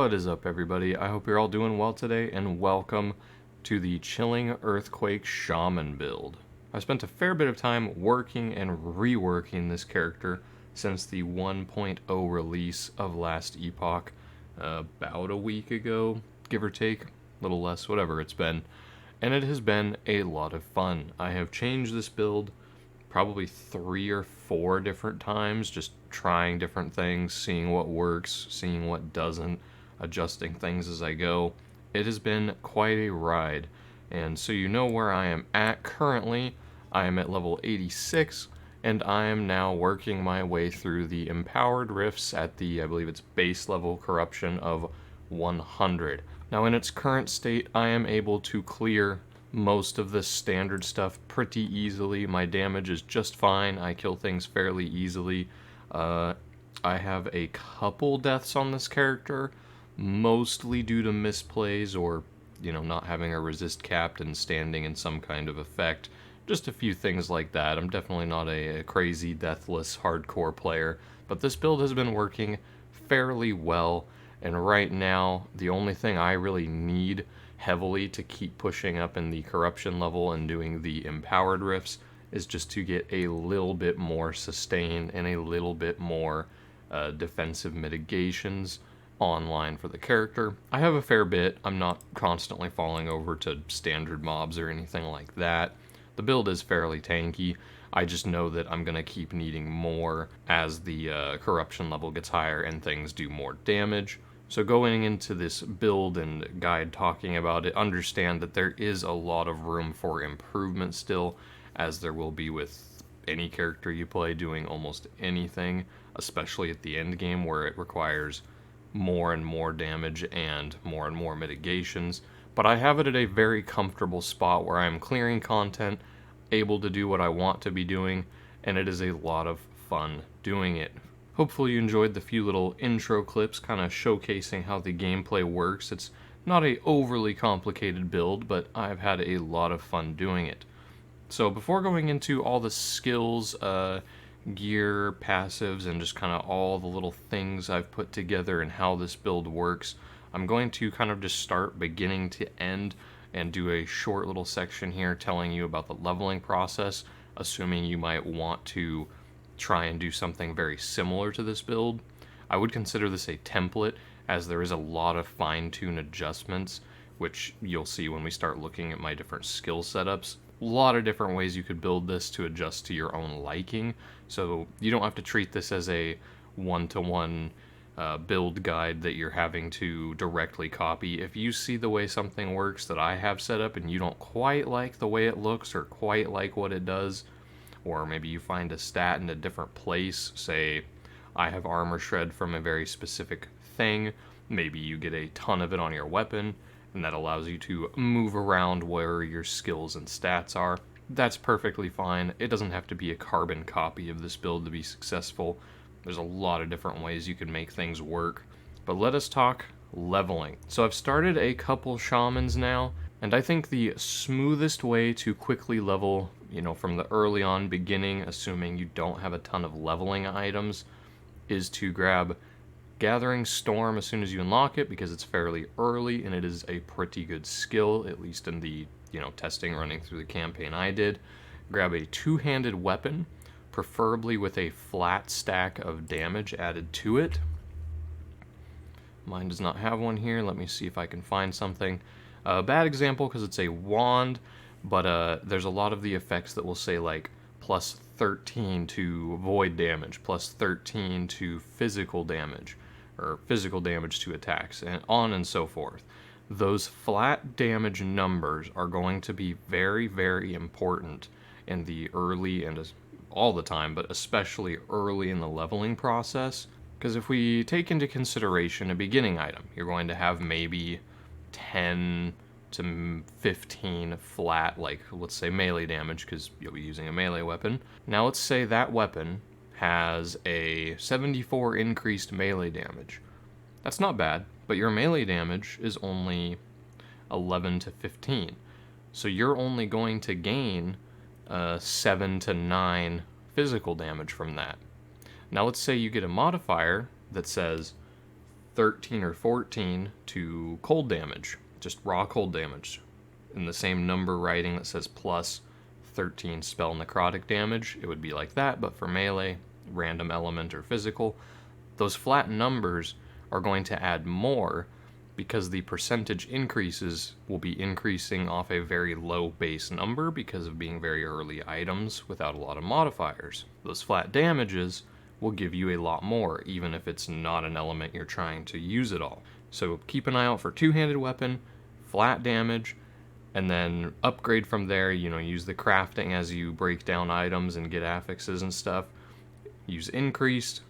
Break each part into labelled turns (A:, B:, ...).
A: What is up, everybody? I hope you're all doing well today, and welcome to the Chilling Earthquake Shaman build. I spent a fair bit of time working and reworking this character since the 1.0 release of last Epoch, about a week ago, give or take, a little less, whatever it's been, and it has been a lot of fun. I have changed this build probably 3 or 4 different times, just trying different things, seeing what works, seeing what doesn't, adjusting things as I go. It has been quite a ride, and so you know where I am at currently. I am at level 86, and I am now working my way through the empowered rifts at the, I believe it's base level corruption of 100. Now in its current state, I am able to clear most of the standard stuff pretty easily. My damage is just fine. I kill things fairly easily. I have a couple deaths on this character, mostly due to misplays or, not having a resist capped and standing in some kind of effect. Just a few things like that. I'm definitely not a crazy, deathless, hardcore player, but this build has been working fairly well, and right now, the only thing I really need heavily to keep pushing up in the corruption level and doing the empowered rifts is just to get a little bit more sustain and a little bit more defensive mitigations online for the character. I have a fair bit. I'm not constantly falling over to standard mobs or anything like that. The build is fairly tanky. I just know that I'm going to keep needing more as the corruption level gets higher and things do more damage. So going into this build and guide talking about it, understand that there is a lot of room for improvement still, as there will be with any character you play doing almost anything, especially at the end game where it requires more and more damage and more mitigations. But I have it at a very comfortable spot where I'm clearing content, able to do what I want to be doing, and it is a lot of fun doing it. Hopefully you enjoyed the few little intro clips kind of showcasing how the gameplay works. It's not a overly complicated build, but I've had a lot of fun doing it. So before going into all the skills, gear, passives, and just kind of all the little things I've put together and how this build works, I'm going to kind of just start beginning to end and do a short little section here telling you about the leveling process, assuming you might want to try and do something very similar to this build. I would consider this a template, as there is a lot of fine-tune adjustments, which you'll see when we start looking at my different skill setups. A lot of different ways you could build this to adjust to your own liking, so you don't have to treat this as a one-to-one build guide that you're having to directly copy. If you see the way something works that I have set up and you don't quite like the way it looks or quite like what it does, or maybe you find a stat in a different place, say I have armor shred from a very specific thing, maybe you get a ton of it on your weapon, and that allows you to move around where your skills and stats are. That's perfectly fine. It doesn't have to be a carbon copy of this build to be successful. There's a lot of different ways you can make things work. But let us talk leveling. So I've started a couple shamans now, and I think the smoothest way to quickly level, from the early on beginning, assuming you don't have a ton of leveling items, is to grab Gathering Storm as soon as you unlock it, because it's fairly early and it is a pretty good skill, at least in the, testing running through the campaign I did. Grab a two-handed weapon, preferably with a flat stack of damage added to it. Mine does not have one here. Let me see if I can find something. A bad example because it's a wand, but there's a lot of the effects that will say like plus 13 to void damage, plus 13 to physical damage, or physical damage to attacks, and on and so forth. Those flat damage numbers are going to be very, very important in the early and all the time, but especially early in the leveling process. Because if we take into consideration a beginning item, you're going to have maybe 10 to 15 flat, like let's say melee damage, because you'll be using a melee weapon. Now let's say that weapon has a 74 increased melee damage. That's not bad, but your melee damage is only 11 to 15. So you're only going to gain 7 to 9 physical damage from that. Now let's say you get a modifier that says 13 or 14 to cold damage, just raw cold damage. In the same number writing that says plus 13 spell necrotic damage, it would be like that, but for melee, random element, or physical, those flat numbers are going to add more because the percentage increases will be increasing off a very low base number because of being very early items without a lot of modifiers. Those flat damages will give you a lot more, even if it's not an element you're trying to use at all. So keep an eye out for two-handed weapon, flat damage, and then upgrade from there. Use the crafting as you break down items and get affixes and stuff. Use increased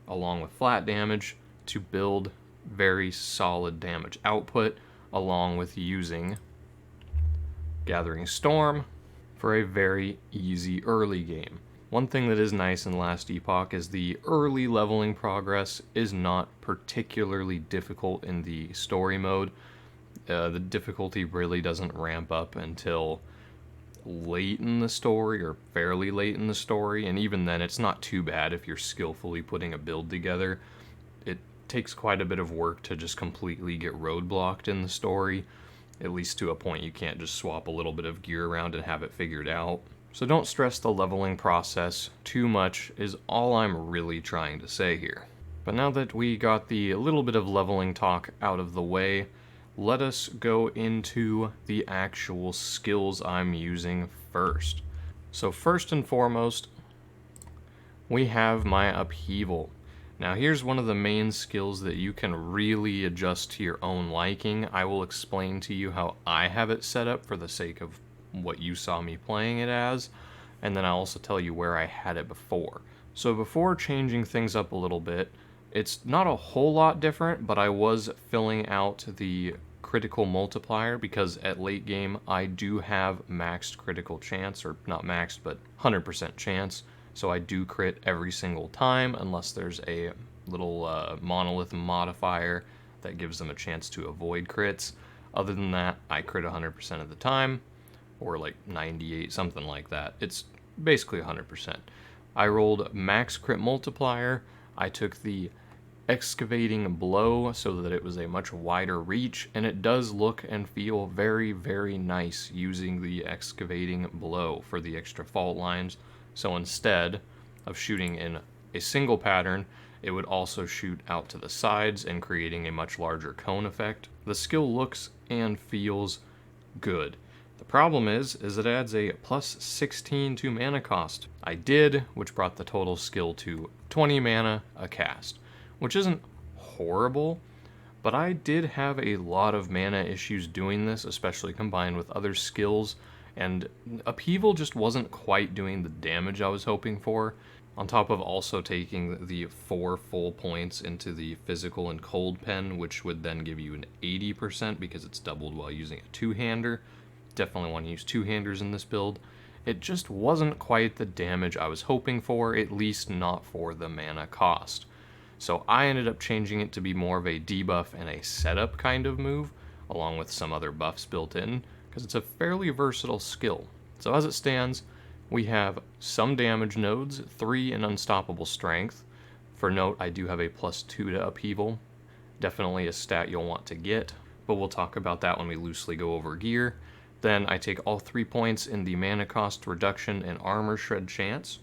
A: along with flat damage to build very solid damage output, along with using Gathering Storm for a very easy early game. One thing that is nice in Last Epoch is the early leveling progress is not particularly difficult in the story mode. The difficulty really doesn't ramp up until late in the story, or fairly late in the story, and even then it's not too bad if you're skillfully putting a build together. It takes quite a bit of work to just completely get roadblocked in the story, at least to a point you can't just swap a little bit of gear around and have it figured out. So don't stress the leveling process too much is all I'm really trying to say here. But now that we got the little bit of leveling talk out of the way, let us go into the actual skills I'm using first. So first and foremost, we have my Upheaval. Now here's one of the main skills that you can really adjust to your own liking. I will explain to you how I have it set up for the sake of what you saw me playing it as, and then I'll also tell you where I had it before. So before changing things up a little bit, it's not a whole lot different, but I was filling out the critical multiplier because at late game I do have maxed critical chance, or not maxed, but 100% chance. So I do crit every single time unless there's a little monolith modifier that gives them a chance to avoid crits. Other than that, I crit 100% of the time, or like 98, something like that. It's basically 100%. I rolled max crit multiplier. I took the excavating blow so that it was a much wider reach, and it does look and feel very, very nice using the excavating blow for the extra fault lines. So instead of shooting in a single pattern, it would also shoot out to the sides and creating a much larger cone effect. The skill looks and feels good. The problem is it adds a plus 16 to mana cost. I did, which brought the total skill to 20 mana a cast, which isn't horrible, but I did have a lot of mana issues doing this, especially combined with other skills, and Upheaval just wasn't quite doing the damage I was hoping for, on top of also taking the 4 full points into the physical and cold pen, which would then give you an 80% because it's doubled while using a two-hander. Definitely want to use two-handers in this build. It just wasn't quite the damage I was hoping for, at least not for the mana cost. So I ended up changing it to be more of a debuff and a setup kind of move, along with some other buffs built in, because it's a fairly versatile skill. So as it stands, we have some damage nodes, 3 in Unstoppable Strength. For note, I do have a +2 to Upheaval. Definitely a stat you'll want to get, but we'll talk about that when we loosely go over gear. Then I take all 3 points in the mana cost reduction and armor shred chance.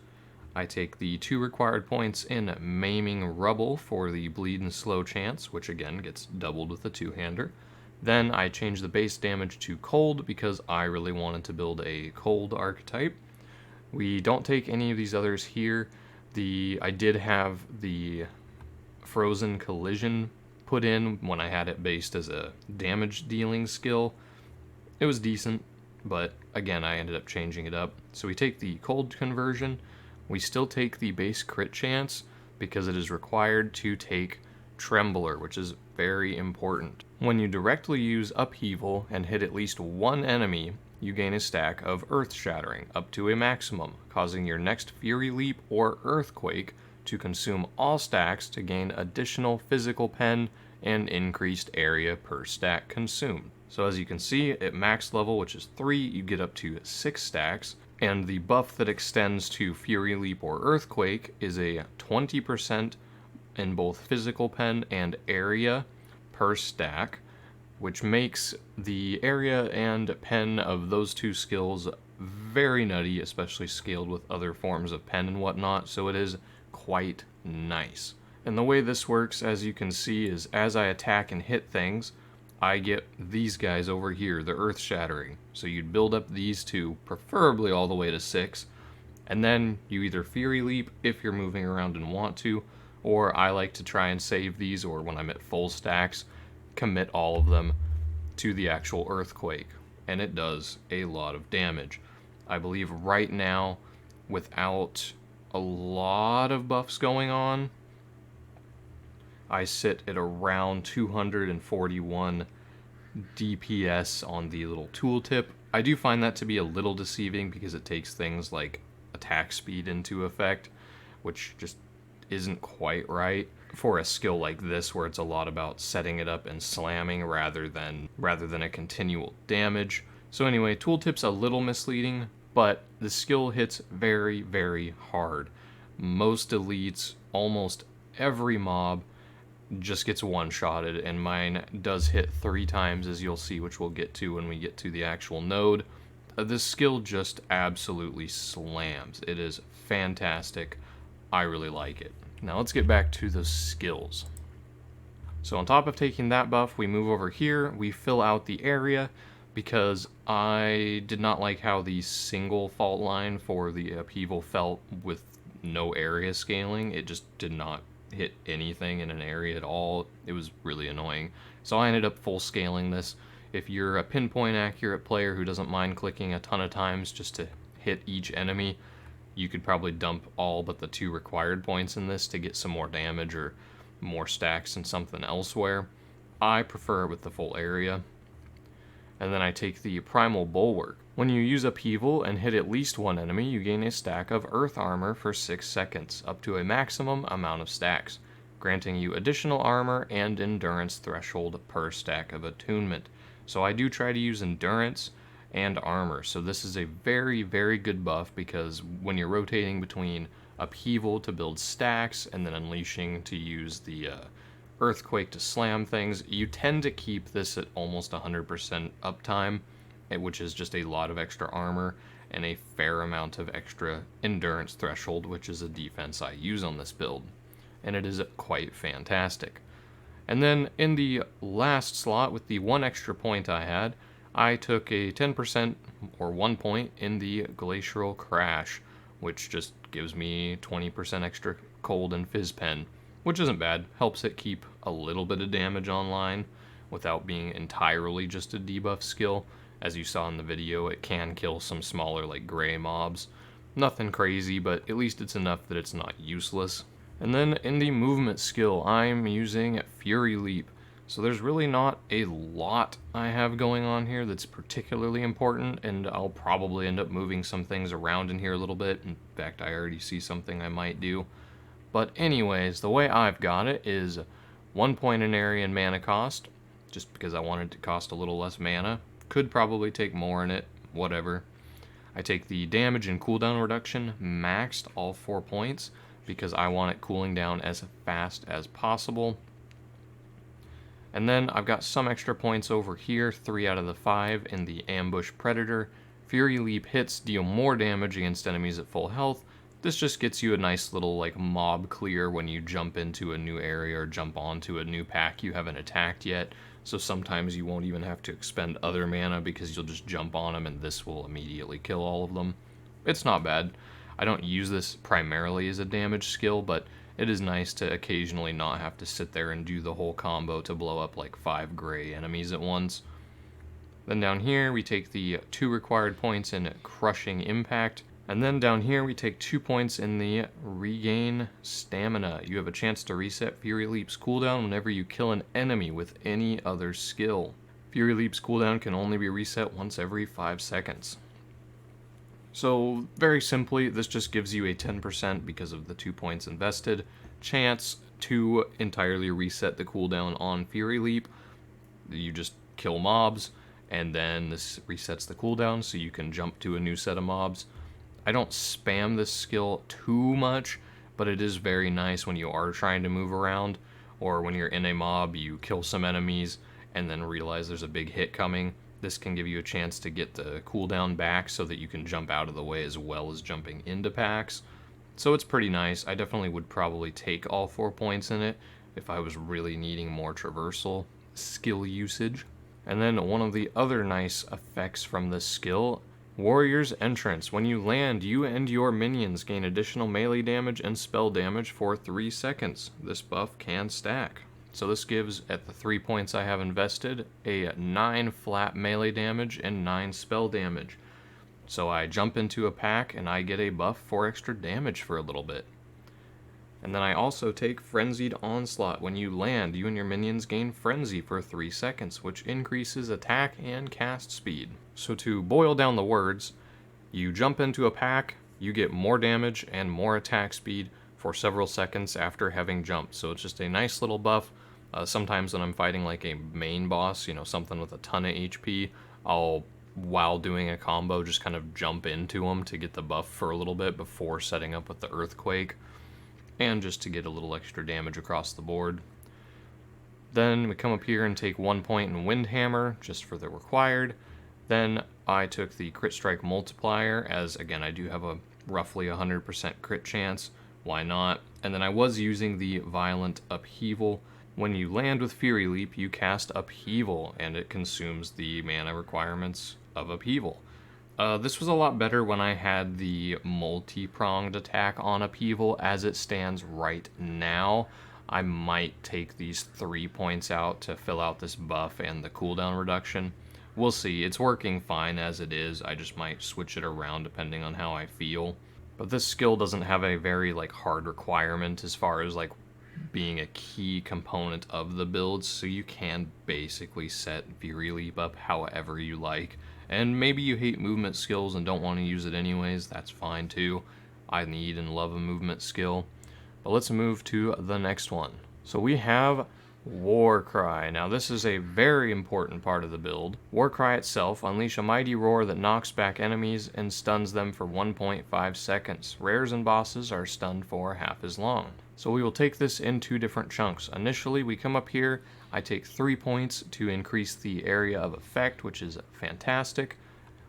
A: I take the 2 required points in Maiming Rubble for the bleed and slow chance, which again gets doubled with a two-hander. Then I change the base damage to cold because I really wanted to build a cold archetype. We don't take any of these others here. I did have the frozen collision put in when I had it based as a damage dealing skill. It was decent, but again I ended up changing it up. So we take the cold conversion. We still take the base crit chance because it is required to take Trembler, which is very important. When you directly use Upheaval and hit at least one enemy, you gain a stack of Earth Shattering, up to a maximum, causing your next Fury Leap or Earthquake to consume all stacks to gain additional physical pen and increased area per stack consumed. So as you can see, at max level, which is 3, you get up to 6 stacks, and the buff that extends to Fury Leap or Earthquake is a 20% in both physical pen and area per stack, which makes the area and pen of those two skills very nutty, especially scaled with other forms of pen and whatnot, so it is quite nice. And the way this works, as you can see, is as I attack and hit things, I get these guys over here, the earth shattering. So you'd build up these two, preferably all the way to 6, and then you either Fury Leap if you're moving around and want to, or I like to try and save these, or when I'm at full stacks, commit all of them to the actual Earthquake. And it does a lot of damage. I believe right now, without a lot of buffs going on, I sit at around 241 DPS on the little tooltip. I do find that to be a little deceiving because it takes things like attack speed into effect, which just isn't quite right for a skill like this where it's a lot about setting it up and slamming rather than a continual damage. So anyway, tooltip's a little misleading, but the skill hits very, very hard. Most elites, almost every mob just gets one-shotted, and mine does hit 3 times, as you'll see, which we'll get to when we get to the actual node. This skill just absolutely slams. It is fantastic. I really like it. Now let's get back to the skills. So on top of taking that buff, we move over here, we fill out the area, because I did not like how the single fault line for the upheaval felt with no area scaling. It just did not hit anything in an area at all. It was really annoying. So I ended up full scaling this. If you're a pinpoint accurate player who doesn't mind clicking a ton of times just to hit each enemy, you could probably dump all but the 2 required points in this to get some more damage or more stacks and something elsewhere. I prefer it with the full area. And then I take the Primal Bulwark. When you use Upheaval and hit at least one enemy, you gain a stack of Earth Armor for 6 seconds, up to a maximum amount of stacks, granting you additional armor and endurance threshold per stack of attunement. So I do try to use endurance and armor, so this is a very, very good buff because when you're rotating between Upheaval to build stacks and then Unleashing to use the Earthquake to slam things, you tend to keep this at almost 100% uptime, which is just a lot of extra armor and a fair amount of extra endurance threshold, which is a defense I use on this build. And it is quite fantastic. And then in the last slot, with the 1 extra point I had, I took a 10% or 1 point in the Glacial Crash, which just gives me 20% extra cold and fizz pen, which isn't bad. Helps it keep a little bit of damage online without being entirely just a debuff skill. As you saw in the video, it can kill some smaller like gray mobs. Nothing crazy, but at least it's enough that it's not useless. And then in the movement skill, I'm using Fury Leap. So there's really not a lot I have going on here that's particularly important, and I'll probably end up moving some things around in here a little bit. In fact, I already see something I might do. But anyways, the way I've got it is 1 point in area and mana cost, just because I wanted to cost a little less mana. Could probably take more in it, whatever. I take the damage and cooldown reduction, maxed all 4 points, because I want it cooling down as fast as possible. And then I've got some extra points over here, 3 out of the 5 in the Ambush Predator. Fury Leap hits deal more damage against enemies at full health. This just gets you a nice little like mob clear when you jump into a new area or jump onto a new pack you haven't attacked yet. So sometimes you won't even have to expend other mana because you'll just jump on them and this will immediately kill all of them. It's not bad. I don't use this primarily as a damage skill, but it is nice to occasionally not have to sit there and do the whole combo to blow up like 5 gray enemies at once. Then down here we take the 2 required points in Crushing Impact. And then down here we take 2 points in the Regain Stamina. You have a chance to reset Fury Leap's cooldown whenever you kill an enemy with any other skill. Fury Leap's cooldown can only be reset once every 5 seconds. So very simply, this just gives you a 10% because of the 2 points invested chance to entirely reset the cooldown on Fury Leap. You just kill mobs and then this resets the cooldown so you can jump to a new set of mobs. I don't spam this skill too much, but it is very nice when you are trying to move around, or when you're in a mob, you kill some enemies and then realize there's a big hit coming. This can give you a chance to get the cooldown back so that you can jump out of the way as well as jumping into packs. So it's pretty nice. I definitely would probably take all 4 points in it if I was really needing more traversal skill usage. And then one of the other nice effects from this skill, Warrior's Entrance. When you land, you and your minions gain additional melee damage and spell damage for 3 seconds. This buff can stack. So this gives, at the 3 points I have invested, a 9 flat melee damage and 9 spell damage. So I jump into a pack and I get a buff for extra damage for a little bit. And then I also take Frenzied Onslaught. When you land, you and your minions gain Frenzy for 3 seconds, which increases attack and cast speed. So to boil down the words, you jump into a pack, you get more damage and more attack speed for several seconds after having jumped. So it's just a nice little buff. Sometimes when I'm fighting like a main boss, something with a ton of HP, I'll, while doing a combo, just kind of jump into them to get the buff for a little bit before setting up with the Earthquake, and just to get a little extra damage across the board. Then we come up here and take 1 point in Windhammer, just for the required. Then I took the Crit Strike Multiplier, as again I do have a roughly 100% crit chance, why not? And then I was using the Violent Upheaval. When you land with Fury Leap, you cast Upheaval, and it consumes the mana requirements of Upheaval. This was a lot better when I had the multi-pronged attack on Upheaval. As it stands right now, I might take these 3 points out to fill out this buff and the cooldown reduction. We'll see. It's working fine as it is. I just might switch it around depending on how I feel. But this skill doesn't have a very hard requirement as far as being a key component of the build, so you can basically set Fury Leap up however you like. And maybe you hate movement skills and don't want to use it anyways, that's fine too. I need and love a movement skill. But let's move to the next one. So we have Warcry. Now this is a very important part of the build. Warcry itself, unleash a mighty roar that knocks back enemies and stuns them for 1.5 seconds. Rares and bosses are stunned for half as long. So we will take this in 2 different chunks. Initially we come up here, I take 3 points to increase the area of effect, which is fantastic.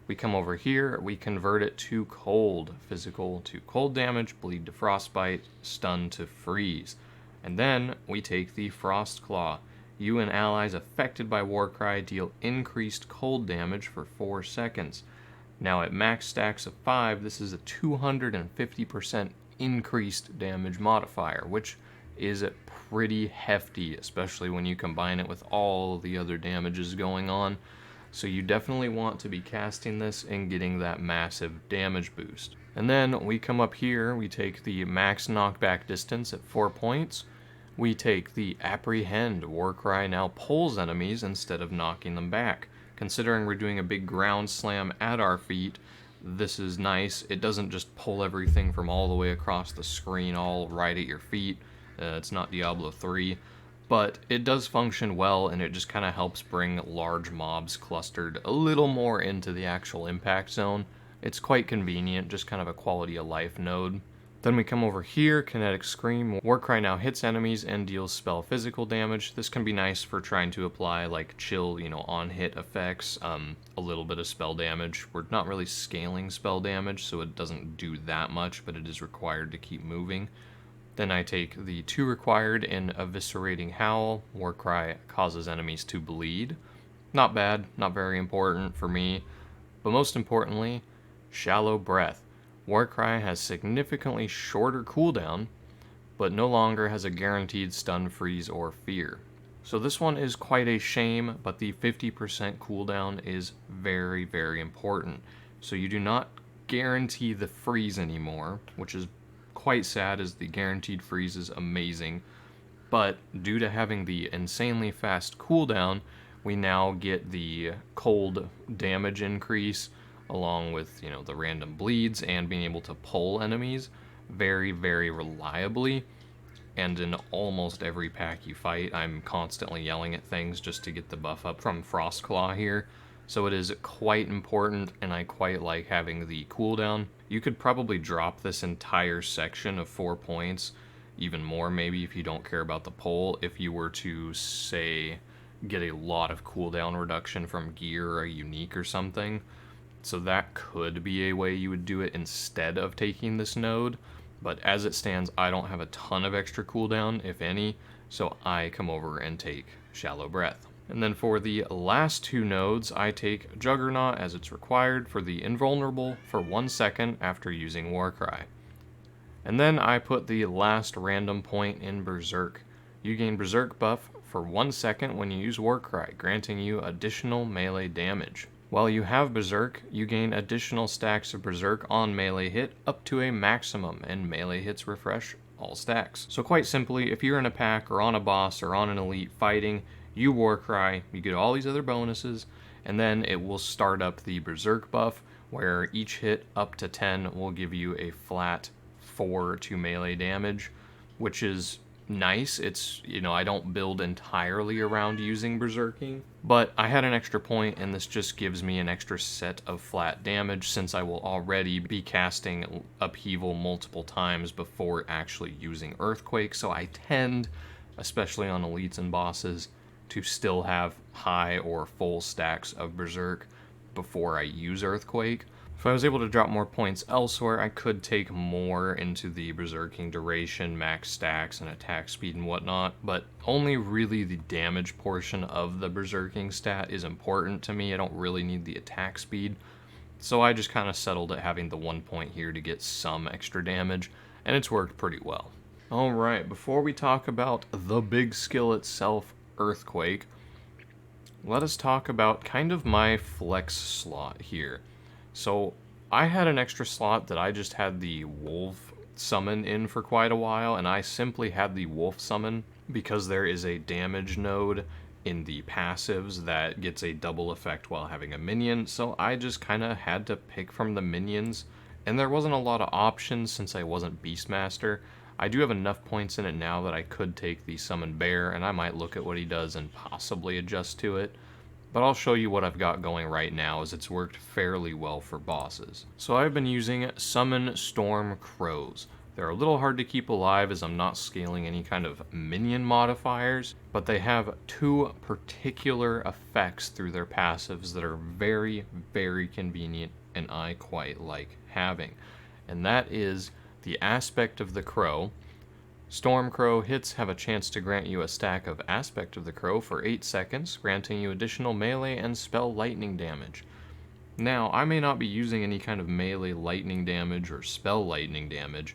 A: We come over here, we convert it to cold. Physical to cold damage, bleed to frostbite, stun to freeze. And then we take the Frost Claw. You and allies affected by Warcry deal increased cold damage for 4 seconds. Now at max stacks of 5, this is a 250% increased damage modifier, which is pretty hefty, especially when you combine it with all the other damages going on. So you definitely want to be casting this and getting that massive damage boost. And then we come up here, we take the max knockback distance at 4 points. We take the Apprehend. Warcry now pulls enemies instead of knocking them back. Considering we're doing a big ground slam at our feet, this is nice. It doesn't just pull everything from all the way across the screen all right at your feet. It's not Diablo 3. But it does function well, and it just kind of helps bring large mobs clustered a little more into the actual impact zone. It's quite convenient, just kind of a quality of life node. Then we come over here, Kinetic Scream. Warcry now hits enemies and deals spell physical damage. This can be nice for trying to apply chill, on hit effects, a little bit of spell damage. We're not really scaling spell damage, so it doesn't do that much, but it is required to keep moving. Then I take the 2 required in Eviscerating Howl. Warcry causes enemies to bleed. Not bad, not very important for me. But most importantly, Shallow Breath. Warcry has significantly shorter cooldown, but no longer has a guaranteed stun, freeze, or fear. So this one is quite a shame, but the 50% cooldown is very, very important. So you do not guarantee the freeze anymore, which is quite sad, as the guaranteed freeze is amazing. But due to having the insanely fast cooldown, we now get the cold damage increase, along with, the random bleeds and being able to pull enemies very, very reliably. And in almost every pack you fight, I'm constantly yelling at things just to get the buff up from Frostclaw here. so it is quite important, and I quite like having the cooldown. You could probably drop this entire section of 4 points, even more maybe if you don't care about the pull, if you were to, say, get a lot of cooldown reduction from gear or a unique or something. So that could be a way you would do it instead of taking this node, but as it stands, I don't have a ton of extra cooldown, if any, so I come over and take Shallow Breath. And then for the last 2 nodes, I take Juggernaut as it's required for the Invulnerable for 1 second after using Warcry. And then I put the last random point in Berserk. You gain Berserk buff for 1 second when you use Warcry, granting you additional melee damage. While you have Berserk, you gain additional stacks of Berserk on melee hit up to a maximum, and melee hits refresh all stacks. So quite simply, if you're in a pack or on a boss or on an elite fighting, you Warcry, you get all these other bonuses, and then it will start up the Berserk buff, where each hit up to 10 will give you a flat 4 to melee damage, which is nice. It's, I don't build entirely around using Berserking, but I had an extra point, and this just gives me an extra set of flat damage since I will already be casting Upheaval multiple times before actually using Earthquake, so I tend, especially on elites and bosses, to still have high or full stacks of Berserk before I use Earthquake. If I was able to drop more points elsewhere, I could take more into the Berserking duration, max stacks, and attack speed and whatnot, but only really the damage portion of the Berserking stat is important to me. I don't really need the attack speed, so I just kind of settled at having the 1 point here to get some extra damage, and it's worked pretty well. Alright, before we talk about the big skill itself, Earthquake, let us talk about kind of my flex slot here. So I had an extra slot that I just had the Wolf summon in for quite a while, and I simply had the Wolf summon because there is a damage node in the passives that gets a double effect while having a minion, so I just kind of had to pick from the minions, and there wasn't a lot of options since I wasn't Beastmaster. I do have enough points in it now that I could take the Summon Bear, and I might look at what he does and possibly adjust to it. But I'll show you what I've got going right now, as it's worked fairly well for bosses. So I've been using Summon Storm Crows. They're a little hard to keep alive as I'm not scaling any kind of minion modifiers, but they have 2 particular effects through their passives that are very, very convenient and I quite like having. And that is the Aspect of the Crow. Storm Crow hits have a chance to grant you a stack of Aspect of the Crow for 8 seconds, granting you additional melee and spell lightning damage. Now, I may not be using any kind of melee lightning damage or spell lightning damage,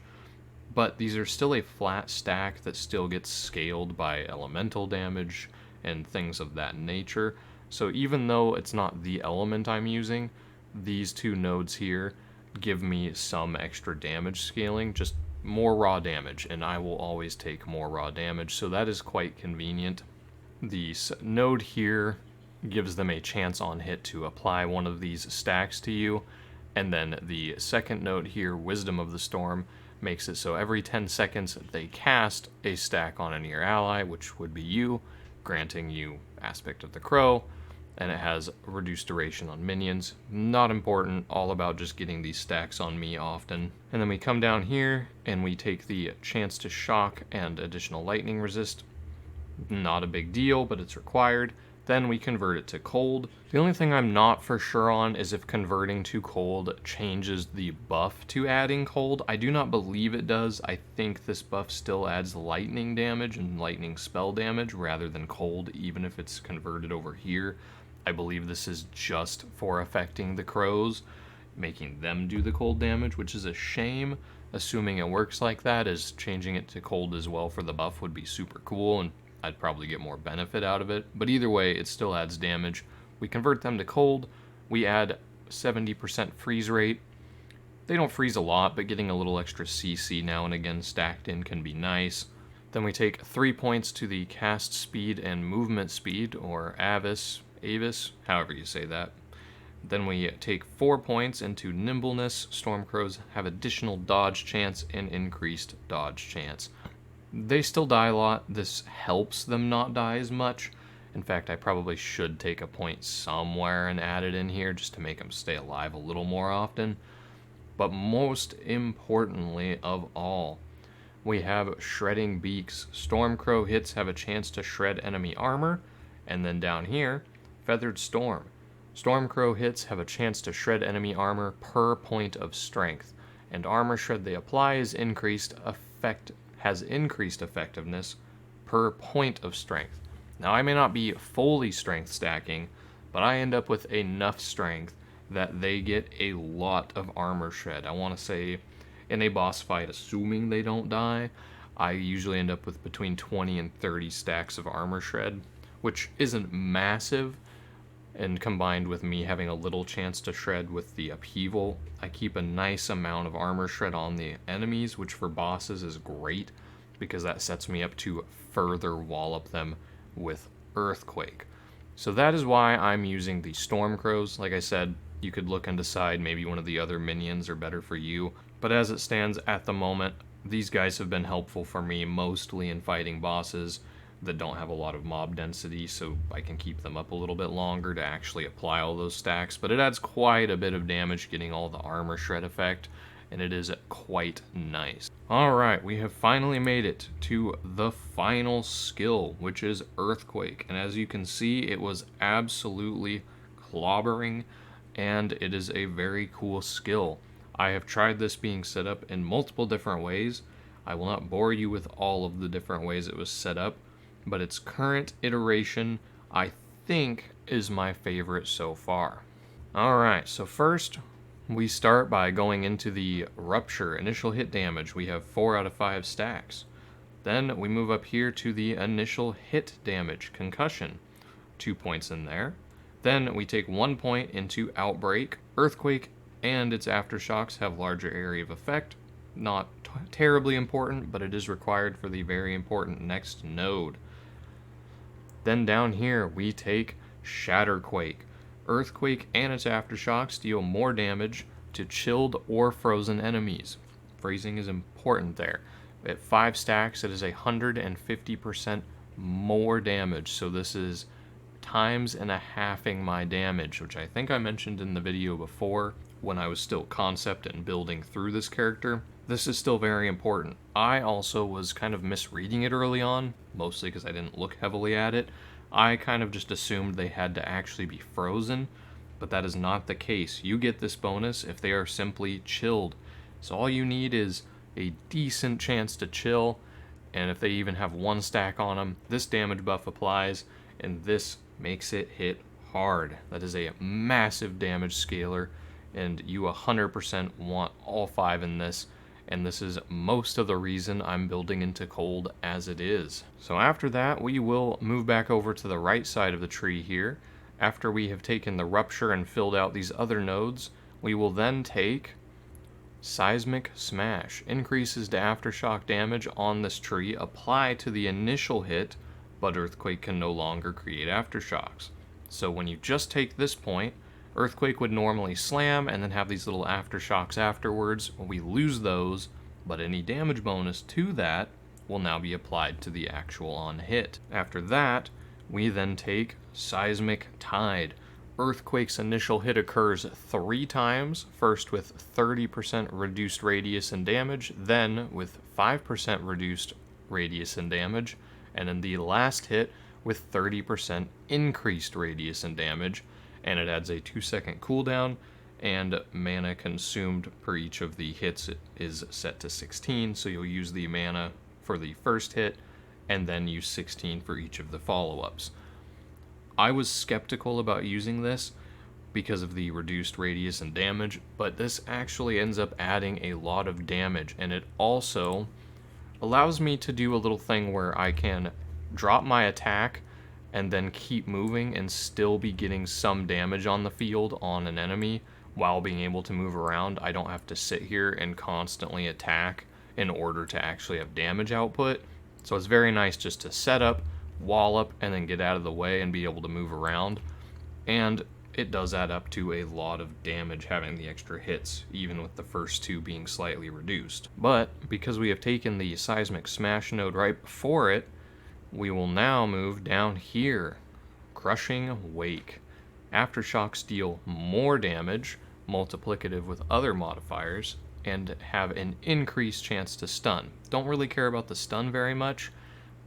A: but these are still a flat stack that still gets scaled by elemental damage and things of that nature. So even though it's not the element I'm using, these 2 nodes here give me some extra damage scaling, just more raw damage, and I will always take more raw damage, so that is quite convenient. The node here gives them a chance on hit to apply one of these stacks to you, and then the second node here, Wisdom of the Storm, makes it so every 10 seconds they cast a stack on a near ally, which would be you, granting you Aspect of the Crow, and it has reduced duration on minions. Not important, all about just getting these stacks on me often. And then we come down here, and we take the chance to shock and additional lightning resist. Not a big deal, but it's required. Then we convert it to cold. The only thing I'm not for sure on is if converting to cold changes the buff to adding cold. I do not believe it does. I think this buff still adds lightning damage and lightning spell damage rather than cold, even if it's converted over here. I believe this is just for affecting the crows, making them do the cold damage, which is a shame. Assuming it works like that, as changing it to cold as well for the buff would be super cool, and I'd probably get more benefit out of it. But either way, it still adds damage. We convert them to cold. We add 70% freeze rate. They don't freeze a lot, but getting a little extra CC now and again stacked in can be nice. Then we take 3 points to the cast speed and movement speed, or Avis, however you say that. Then we take 4 points into nimbleness. Stormcrows have additional dodge chance and increased dodge chance. They still die a lot. This helps them not die as much, In fact, I probably should take a point somewhere and add it in here just to make them stay alive a little more often. But most importantly of all, we have Shredding Beaks. Stormcrow hits have a chance to shred enemy armor. And then down here, Feathered Storm. Stormcrow hits have a chance to shred enemy armor per point of strength. And armor shred they apply has increased effectiveness per point of strength. Now, I may not be fully strength stacking, but I end up with enough strength that they get a lot of armor shred. I want to say in a boss fight, assuming they don't die, I usually end up with between 20 and 30 stacks of armor shred, which isn't massive, and combined with me having a little chance to shred with the upheaval, I keep a nice amount of armor shred on the enemies, which for bosses is great, because that sets me up to further wallop them with Earthquake. So that is why I'm using the Stormcrows. Like I said, you could look and decide maybe one of the other minions are better for you, but as it stands at the moment, these guys have been helpful for me mostly in fighting bosses that don't have a lot of mob density, so I can keep them up a little bit longer to actually apply all those stacks, but it adds quite a bit of damage getting all the armor shred effect, and it is quite nice. Alright, we have finally made it to the final skill, which is Earthquake, and as you can see, it was absolutely clobbering, and it is a very cool skill. I have tried this being set up in multiple different ways. I will not bore you with all of the different ways it was set up, but its current iteration, I think, is my favorite so far. Alright, so first, we start by going into the Rupture. Initial hit damage, we have 4 out of 5 stacks. Then we move up here to the initial hit damage, Concussion. 2 points in there. Then we take 1 point into Outbreak. Earthquake and its aftershocks have larger area of effect. Not terribly important, but it is required for the very important next node. Then down here we take Shatterquake. Earthquake and its aftershocks deal more damage to chilled or frozen enemies. Freezing is important there. At 5 stacks, it is 150% more damage, so this is times and a halving my damage, which I think I mentioned in the video before when I was still concept and building through this character. This is still very important. I also was kind of misreading it early on, mostly because I didn't look heavily at it. I kind of just assumed they had to actually be frozen, but that is not the case. You get this bonus if they are simply chilled. So all you need is a decent chance to chill, and if they even have 1 stack on them, this damage buff applies, and this makes it hit hard. That is a massive damage scaler, and you 100% want all 5 in this. And this is most of the reason I'm building into cold as it is. So after that, we will move back over to the right side of the tree here. After we have taken the Rupture and filled out these other nodes, we will then take Seismic Smash. Increases to aftershock damage on this tree apply to the initial hit, but Earthquake can no longer create aftershocks. So when you just take this point, Earthquake would normally slam and then have these little aftershocks afterwards. We lose those, but any damage bonus to that will now be applied to the actual on hit. After that, we then take Seismic Tide. Earthquake's initial hit occurs 3 times, first with 30% reduced radius and damage, then with 5% reduced radius and damage, and in the last hit with 30% increased radius and damage. And it adds a 2-second cooldown, and mana consumed per each of the hits is set to 16, so you'll use the mana for the first hit, and then use 16 for each of the follow-ups. I was skeptical about using this because of the reduced radius and damage, but this actually ends up adding a lot of damage, and it also allows me to do a little thing where I can drop my attack and then keep moving and still be getting some damage on the field on an enemy while being able to move around. I don't have to sit here and constantly attack in order to actually have damage output. So it's very nice just to set up, wallop, and then get out of the way and be able to move around. And it does add up to a lot of damage having the extra hits, even with the first 2 being slightly reduced. But because we have taken the Seismic Smash node right before it, we will now move down here Crushing Wake. Aftershocks deal more damage, multiplicative with other modifiers, and have an increased chance to stun. Don't really care about the stun very much,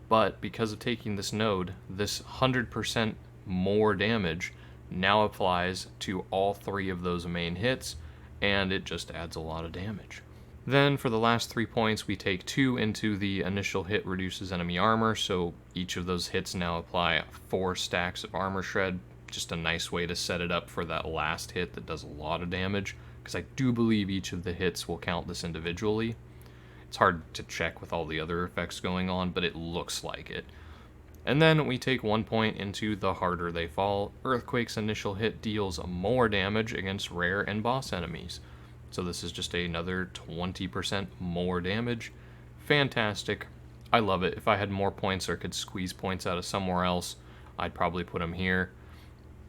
A: but because of taking this node, this 100% more damage now applies to all 3 of those main hits, and it just adds a lot of damage. Then for the last 3 points, we take 2 into the initial hit reduces enemy armor, so each of those hits now apply 4 stacks of armor shred. Just a nice way to set it up for that last hit that does a lot of damage, because I do believe each of the hits will count this individually. It's hard to check with all the other effects going on, but it looks like it. And then we take 1 point into the Harder They Fall. Earthquake's initial hit deals more damage against rare and boss enemies. So this is just another 20% more damage. Fantastic. I love it. If I had more points or could squeeze points out of somewhere else, I'd probably put them here,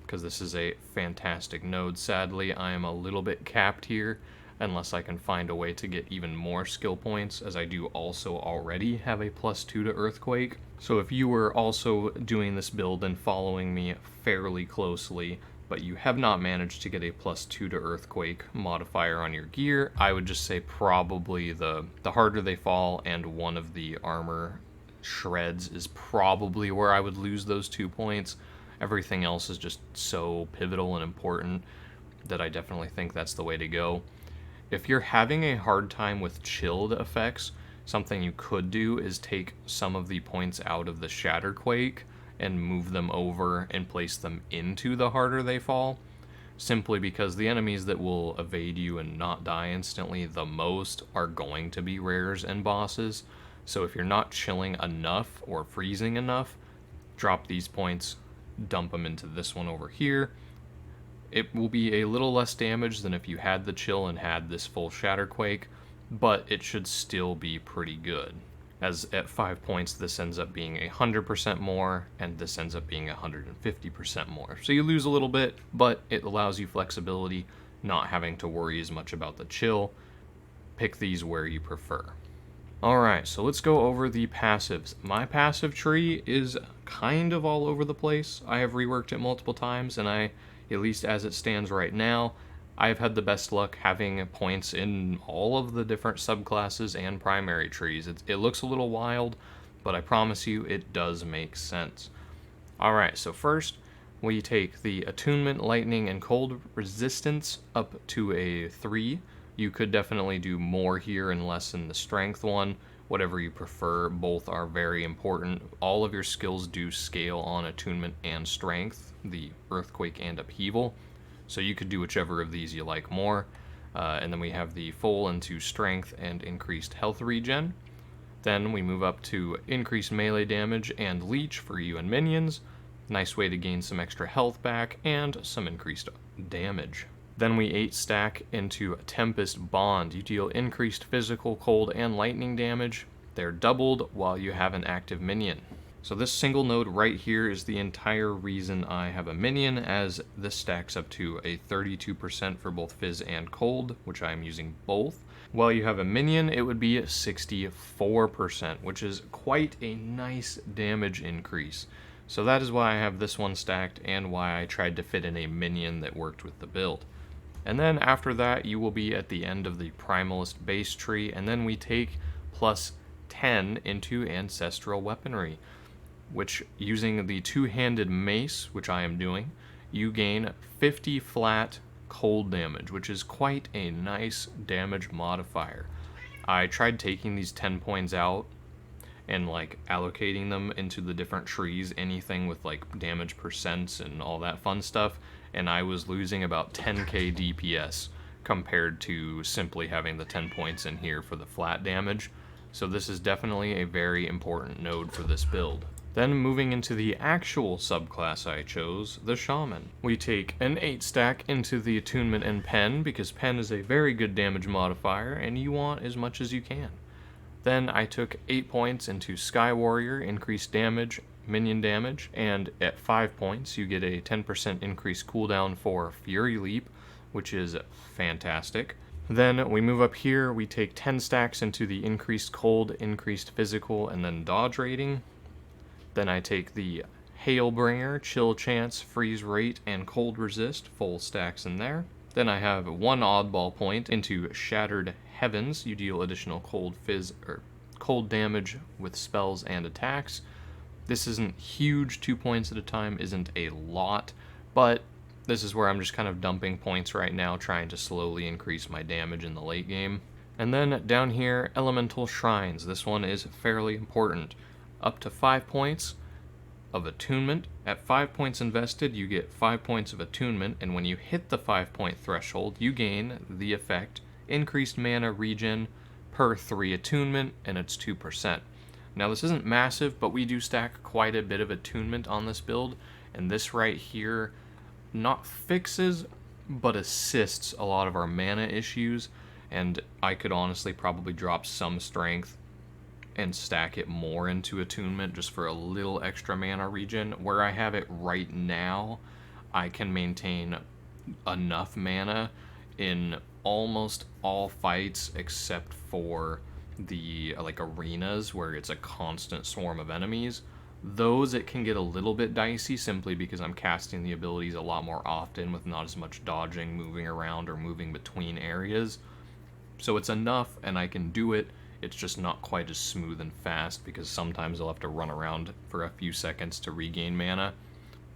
A: because this is a fantastic node. Sadly, I am a little bit capped here, unless I can find a way to get even more skill points, as I do also already have a +2 to Earthquake. So if you were also doing this build and following me fairly closely, but you have not managed to get a +2 to Earthquake modifier on your gear, I would just say probably the Harder They Fall and one of the armor shreds is probably where I would lose those 2 points. Everything else is just so pivotal and important that I definitely think that's the way to go. If you're having a hard time with chilled effects, something you could do is take some of the points out of the Shatterquake and move them over and place them into the Harder They Fall, simply because the enemies that will evade you and not die instantly the most are going to be rares and bosses. So if you're not chilling enough or freezing enough, drop these points, dump them into this one over here. It will be a little less damage than if you had the chill and had this full Shatterquake, but it should still be pretty good, as at 5 points this ends up being 100% more, and this ends up being 150% more. So you lose a little bit, but it allows you flexibility, not having to worry as much about the chill. Pick these where you prefer. Alright, so let's go over the passives. My passive tree is kind of all over the place. I have reworked it multiple times, and at least as it stands right now, I've had the best luck having points in all of the different subclasses and primary trees. It looks a little wild, but I promise you it does make sense. Alright, so first we take the Attunement, Lightning, and Cold Resistance up to a 3. You could definitely do more here and less in the Strength one. Whatever you prefer, both are very important. All of your skills do scale on Attunement and Strength, the Earthquake and Upheaval. So you could do whichever of these you like more. And then we have the full into Strength and increased health regen. Then we move up to increased melee damage and leech for you and minions. Nice way to gain some extra health back and some increased damage. Then we 8 stack into Tempest Bond. You deal increased physical, cold, and lightning damage. They're doubled while you have an active minion. So this single node right here is the entire reason I have a minion, as this stacks up to a 32% for both Fizz and Cold, which I am using both. While you have a minion, it would be 64%, which is quite a nice damage increase. So that is why I have this one stacked, and why I tried to fit in a minion that worked with the build. And then after that, you will be at the end of the Primalist base tree, and then we take plus 10 into Ancestral Weaponry, which, using the two-handed mace, which I am doing, you gain 50 flat cold damage, which is quite a nice damage modifier. I tried taking these 10 points out and allocating them into the different trees, anything with damage percents and all that fun stuff, and I was losing about 10k DPS compared to simply having the 10 points in here for the flat damage. So this is definitely a very important node for this build. Then moving into the actual subclass I chose, the Shaman. We take an 8 stack into the Attunement and Pen, because Pen is a very good damage modifier and you want as much as you can. Then I took 8 points into Sky Warrior, increased damage, minion damage, and at 5 points you get a 10% increased cooldown for Fury Leap, which is fantastic. Then we move up here, we take 10 stacks into the increased cold, increased physical, and then dodge rating. Then I take the Hailbringer, Chill Chance, Freeze Rate, and Cold Resist, full stacks in there. Then I have 1 oddball point into Shattered Heavens. You deal additional cold damage with spells and attacks. This isn't huge, 2 points at a time isn't a lot, but this is where I'm just kind of dumping points right now, trying to slowly increase my damage in the late game. And then down here, Elemental Shrines. This one is fairly important. Up to 5 points of attunement. At 5 points invested, you get 5 points of attunement, and when you hit the 5-point threshold, you gain the effect increased mana regen per 3 attunement, and it's 2%. Now this isn't massive, but we do stack quite a bit of attunement on this build, and this right here not fixes, but assists a lot of our mana issues, and I could honestly probably drop some strength and stack it more into attunement just for a little extra mana regen. Where I have it right now, I can maintain enough mana in almost all fights except for the arenas where it's a constant swarm of enemies. Those it can get a little bit dicey simply because I'm casting the abilities a lot more often with not as much dodging, moving around, or moving between areas. So it's enough and I can do it. It's just not quite as smooth and fast because sometimes I'll have to run around for a few seconds to regain mana.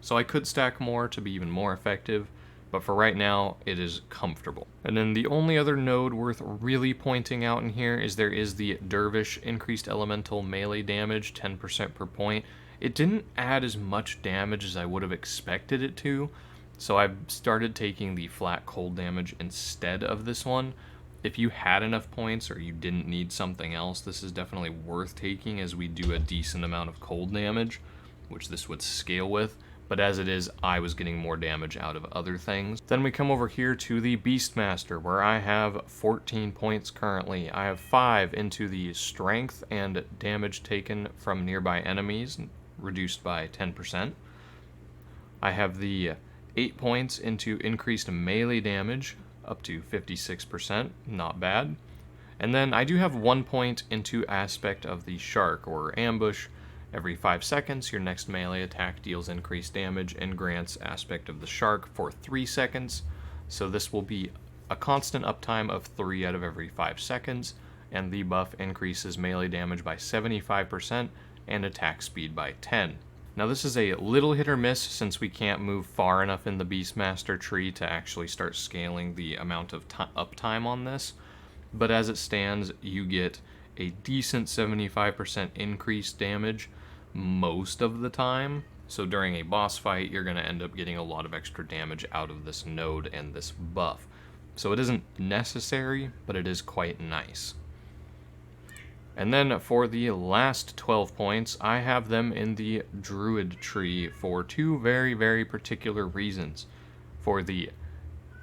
A: So I could stack more to be even more effective, but for right now, it is comfortable. And then the only other node worth really pointing out in here is there is the Dervish increased elemental melee damage, 10% per point. It didn't add as much damage as I would have expected it to, so I've started taking the flat cold damage instead of this one. If you had enough points or you didn't need something else, this is definitely worth taking as we do a decent amount of cold damage, which this would scale with. But as it is, I was getting more damage out of other things. Then we come over here to the Beastmaster, where I have 14 points currently. I have 5 into the strength and damage taken from nearby enemies, reduced by 10%. I have the 8 points into increased melee damage, up to 56%, not bad. And then I do have 1 point into aspect of the shark, or ambush. Every 5 seconds, your next melee attack deals increased damage and grants aspect of the shark for 3 seconds. So this will be a constant uptime of 3 out of every 5 seconds, and the buff increases melee damage by 75% and attack speed by 10. Now this is a little hit or miss since we can't move far enough in the Beastmaster tree to actually start scaling the amount of uptime on this, but as it stands, you get a decent 75% increased damage most of the time. So during a boss fight, you're going to end up getting a lot of extra damage out of this node and this buff. So it isn't necessary, but it is quite nice. And then for the last 12 points, I have them in the Druid tree for 2 very, very particular reasons. For the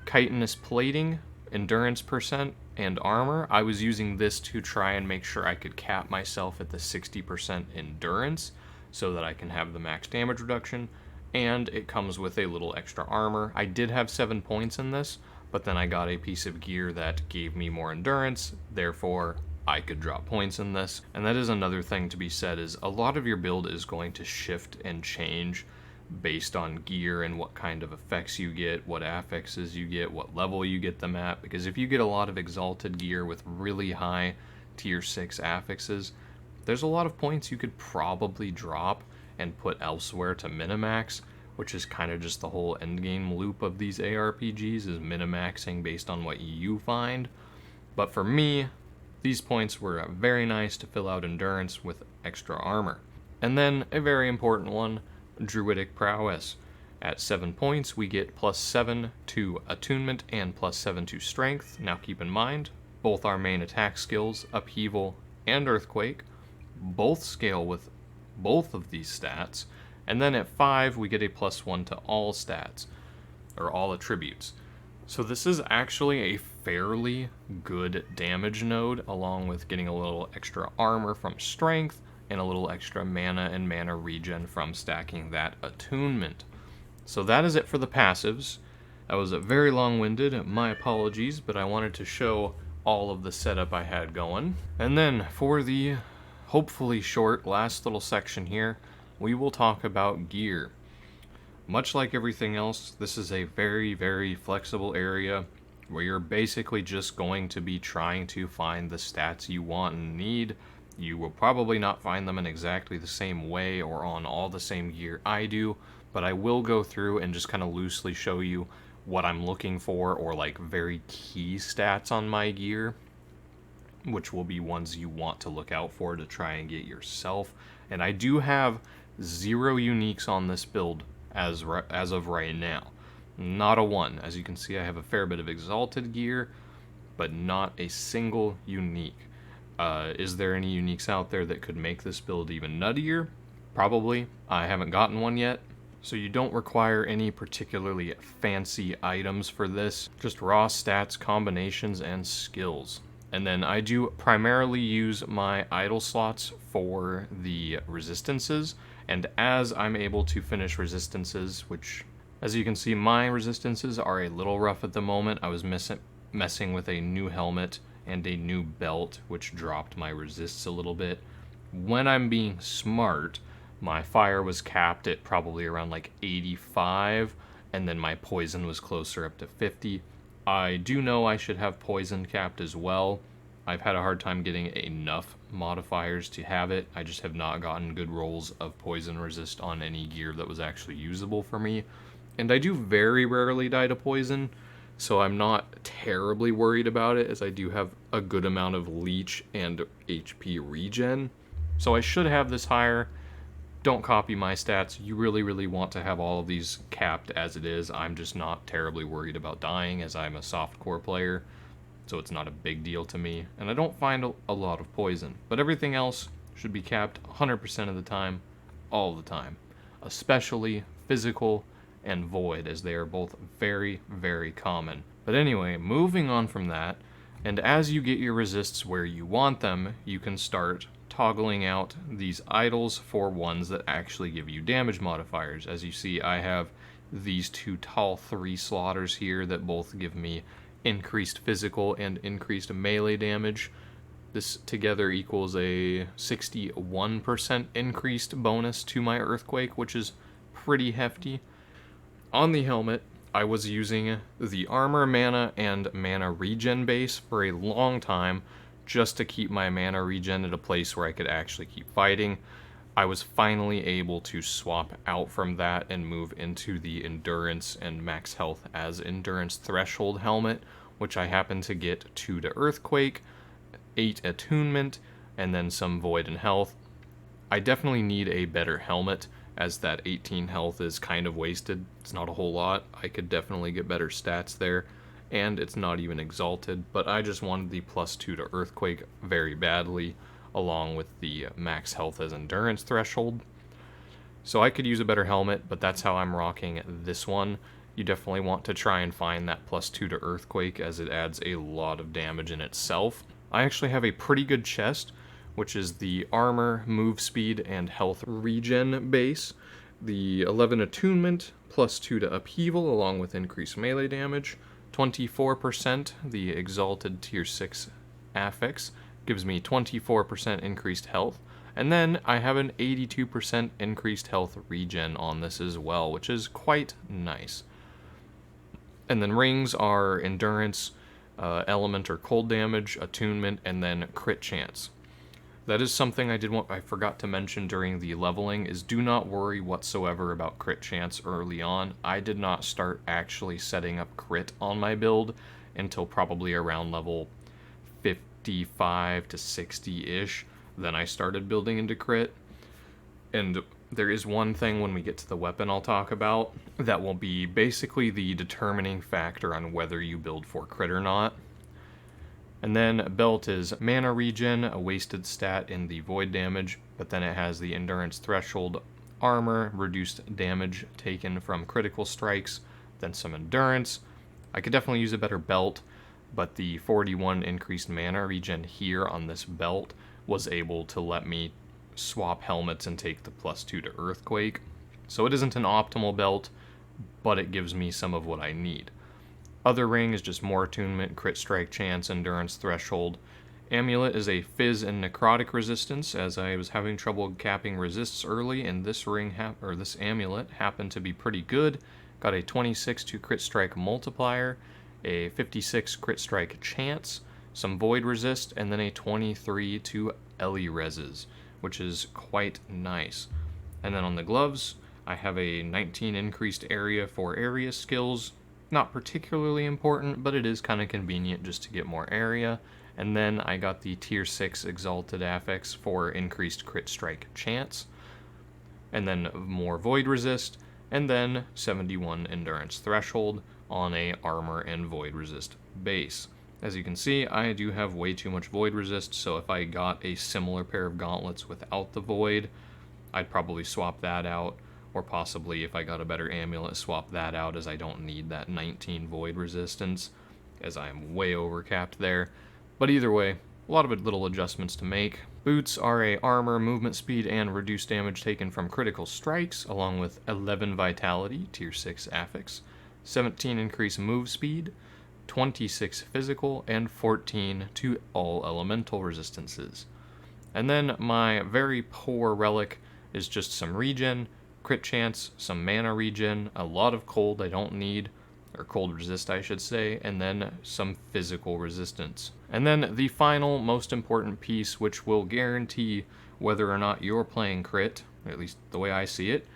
A: chitinous plating, endurance percent, and armor, I was using this to try and make sure I could cap myself at the 60% endurance so that I can have the max damage reduction, and it comes with a little extra armor. I did have 7 points in this, but then I got a piece of gear that gave me more endurance, therefore I could drop points in this. And that is another thing to be said, is a lot of your build is going to shift and change based on gear and what kind of effects you get, what affixes you get, what level you get them at, because if you get a lot of exalted gear with really high tier 6 affixes, there's a lot of points you could probably drop and put elsewhere to minimax, which is kind of just the whole endgame loop of these ARPGs, is minimaxing based on what you find. But for me, these points were very nice to fill out endurance with extra armor. And then a very important one, Druidic Prowess. At 7 points, we get +7 to attunement and +7 to strength. Now keep in mind, both our main attack skills, Upheaval and Earthquake, both scale with both of these stats. And then at 5, we get a +1 to all stats, or all attributes. So this is actually a fairly good damage node, along with getting a little extra armor from strength and a little extra mana and mana regen from stacking that attunement. So that is it for the passives. That was very long-winded, my apologies, but I wanted to show all of the setup I had going. And then for the hopefully short last little section here, we will talk about gear. Much like everything else, this is a very, very flexible area where you're basically just going to be trying to find the stats you want and need. You will probably not find them in exactly the same way or on all the same gear I do, but I will go through and just kind of loosely show you what I'm looking for, or like very key stats on my gear, which will be ones you want to look out for to try and get yourself. And I do have 0 uniques on this build as of right now. Not a 1. As you can see, I have a fair bit of exalted gear, but not a single unique. Is there any uniques out there that could make this build even nuttier? Probably. I haven't gotten one yet. So you don't require any particularly fancy items for this, just raw stats, combinations, and skills. And then I do primarily use my idle slots for the resistances, and as I'm able to finish resistances, which, as you can see, my resistances are a little rough at the moment. I was messing with a new helmet and a new belt, which dropped my resists a little bit. When I'm being smart, my fire was capped at probably around like 85, and then my poison was closer up to 50. I do know I should have poison capped as well. I've had a hard time getting enough modifiers to have it. I just have not gotten good rolls of poison resist on any gear that was actually usable for me. And I do very rarely die to poison, so I'm not terribly worried about it, as I do have a good amount of leech and HP regen. So I should have this higher. Don't copy my stats. You really, really want to have all of these capped as it is. I'm just not terribly worried about dying, as I'm a softcore player, so it's not a big deal to me. And I don't find a lot of poison, but everything else should be capped 100% of the time, all the time. Especially physical and void, as they are both very, very common. But anyway, moving on from that, and as you get your resists where you want them, you can start toggling out these idols for ones that actually give you damage modifiers. As you see, I have these 2 tall 3 slaughters here that both give me increased physical and increased melee damage. This together equals a 61% increased bonus to my earthquake, which is pretty hefty. On the helmet, I was using the armor, mana, and mana regen base for a long time, just to keep my mana regen at a place where I could actually keep fighting. I was finally able to swap out from that and move into the endurance and max health as endurance threshold helmet, which I happened to get 2 to earthquake, 8 attunement, and then some void and health. I definitely need a better helmet, as that 18 health is kind of wasted. It's not a whole lot. I could definitely get better stats there, and it's not even exalted, but I just wanted the +2 to earthquake very badly, along with the max health as endurance threshold. So I could use a better helmet, but that's how I'm rocking this one. You definitely want to try and find that +2 to earthquake, as it adds a lot of damage in itself. I actually have a pretty good chest, which is the armor, move speed, and health regen base, the 11 attunement, +2 to upheaval, along with increased melee damage, 24%, the exalted tier 6 affix, gives me 24% increased health, and then I have an 82% increased health regen on this as well, which is quite nice. And then rings are endurance, element or cold damage, attunement, and then crit chance. That is something I forgot to mention during the leveling, is do not worry whatsoever about crit chance early on. I did not start actually setting up crit on my build until probably around level 55 to 60-ish. Then I started building into crit. And there is one thing when we get to the weapon I'll talk about that will be basically the determining factor on whether you build for crit or not. And then belt is mana regen, a wasted stat in the void damage, but then it has the endurance threshold, armor, reduced damage taken from critical strikes, then some endurance. I could definitely use a better belt, but the 41 increased mana regen here on this belt was able to let me swap helmets and take the +2 to earthquake. So it isn't an optimal belt, but it gives me some of what I need. Other ring is just more attunement, crit strike chance, endurance threshold, Amulet is a Fizz and Necrotic resistance, as I was having trouble capping resists early, and this this amulet happened to be pretty good. Got a 26 to crit strike multiplier, a 56 crit strike chance, some void resist, and then a 23 to Ellie reses, which is quite nice. And then on the gloves, I have a 19 increased area for area skills. Not particularly important, but it is kind of convenient just to get more area. And then I got the tier 6 Exalted Affix for increased crit strike chance, and then more void resist, and then 71 endurance threshold on a armor and void resist base. As you can see, I do have way too much void resist, so if I got a similar pair of gauntlets without the void, I'd probably swap that out, or possibly if I got a better amulet, swap that out, as I don't need that 19 void resistance, as I am way overcapped there. But either way, a lot of little adjustments to make. Boots are a armor, movement speed, and reduced damage taken from critical strikes, along with 11 vitality, tier 6 affix, 17 increased move speed, 26 physical, and 14 to all elemental resistances. And then my very poor relic is just some regen, crit chance, some mana regen, a lot of cold I don't need, or cold resist I should say, and then some physical resistance. And then the final most important piece, which will guarantee whether or not you're playing crit, at least the way I see it,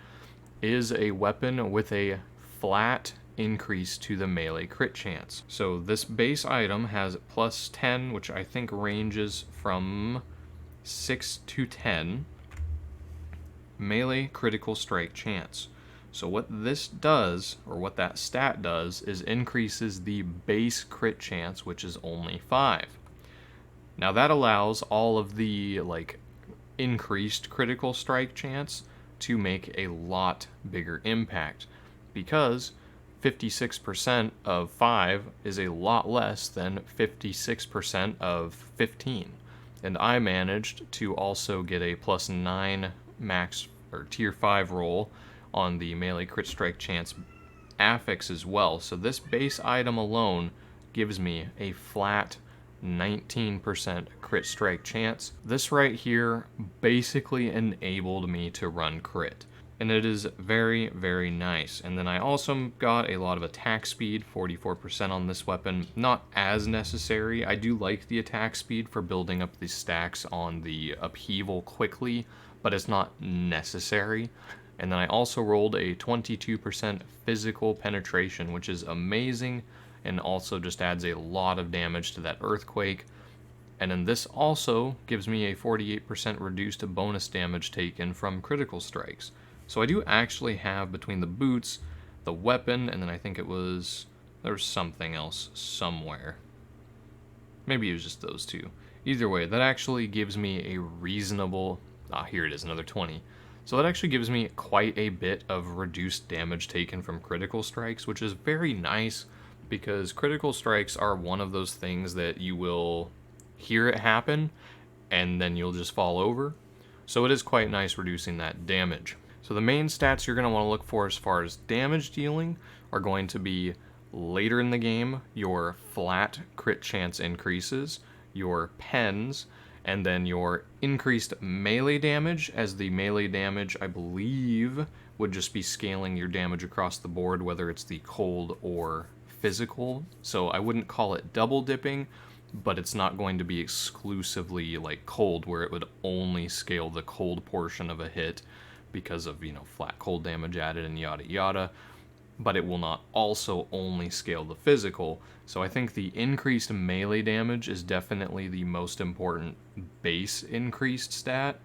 A: is a weapon with a flat increase to the melee crit chance. So this base item has plus 10, which I think ranges from 6 to 10 melee critical strike chance. So what this does, or what that stat does, is increases the base crit chance, which is only 5. Now that allows all of the increased critical strike chance to make a lot bigger impact, because 56% of 5 is a lot less than 56% of 15. And I managed to also get a plus 9 max or tier 5 roll on the melee crit strike chance affix as well. So this base item alone gives me a flat 19% crit strike chance. This right here basically enabled me to run crit, and it is very, very nice. And then I also got a lot of attack speed, 44% on this weapon. Not as necessary. I do like the attack speed for building up the stacks on the upheaval quickly, but it's not necessary. And then I also rolled a 22% physical penetration, which is amazing, and also just adds a lot of damage to that earthquake. And then this also gives me a 48% reduced bonus damage taken from critical strikes. So I do actually have, between the boots, the weapon, and then I think there's something else somewhere. Maybe it was just those two. Either way, that actually gives me a reasonable, here it is, another 20. So that actually gives me quite a bit of reduced damage taken from critical strikes, which is very nice, because critical strikes are one of those things that you will hear it happen, and then you'll just fall over. So it is quite nice reducing that damage. So the main stats you're going to want to look for as far as damage dealing are going to be, later in the game, your flat crit chance increases, your pens, and then your increased melee damage, as the melee damage, I believe, would just be scaling your damage across the board, whether it's the cold or physical. So I wouldn't call it double dipping, but it's not going to be exclusively like cold, where it would only scale the cold portion of a hit because of, flat cold damage added and yada yada. But it will not also only scale the physical. So I think the increased melee damage is definitely the most important base increased stat.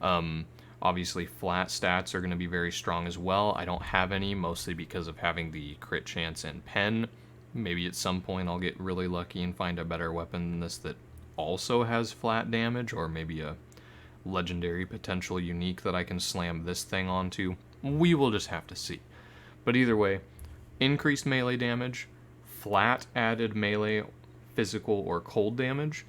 A: Obviously flat stats are going to be very strong as well. I don't have any, mostly because of having the crit chance and pen. Maybe at some point I'll get really lucky and find a better weapon than this that also has flat damage, or maybe a legendary potential unique that I can slam this thing onto. We will just have to see. But either way, increased melee damage, flat added melee, physical, or cold damage,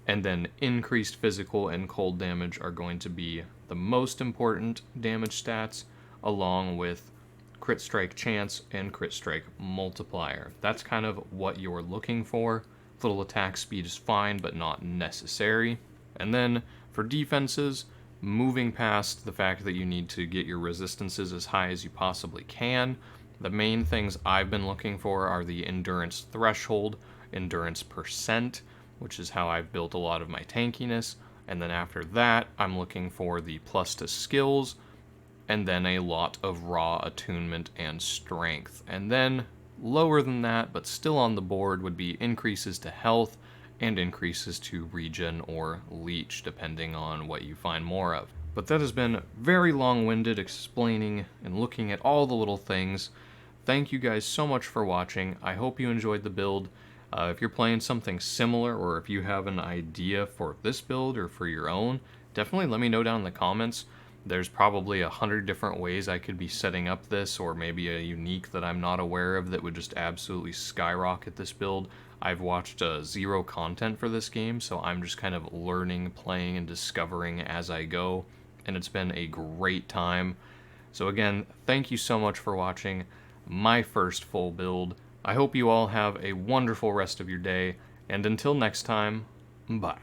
A: and then increased physical and cold damage are going to be the most important damage stats, along with crit strike chance and crit strike multiplier. That's kind of what you're looking for Little attack speed is fine, but not necessary. And then for defenses, moving past the fact that you need to get your resistances as high as you possibly can, the main things I've been looking for are the endurance threshold, endurance percent, which is how I've built a lot of my tankiness, and then after that, I'm looking for the plus to skills, and then a lot of raw attunement and strength. And then lower than that, but still on the board, would be increases to health and increases to regen or leech, depending on what you find more of. But that has been very long-winded explaining and looking at all the little things. Thank you guys so much for watching. I hope you enjoyed the build. If you're playing something similar, or if you have an idea for this build or for your own, definitely let me know down in the comments. There's probably 100 different ways I could be setting up this, or maybe a unique that I'm not aware of that would just absolutely skyrocket this build. I've watched zero content for this game, so I'm just kind of learning, playing, and discovering as I go, and it's been a great time. So again, thank you so much for watching my first full build. I hope you all have a wonderful rest of your day, and until next time, bye.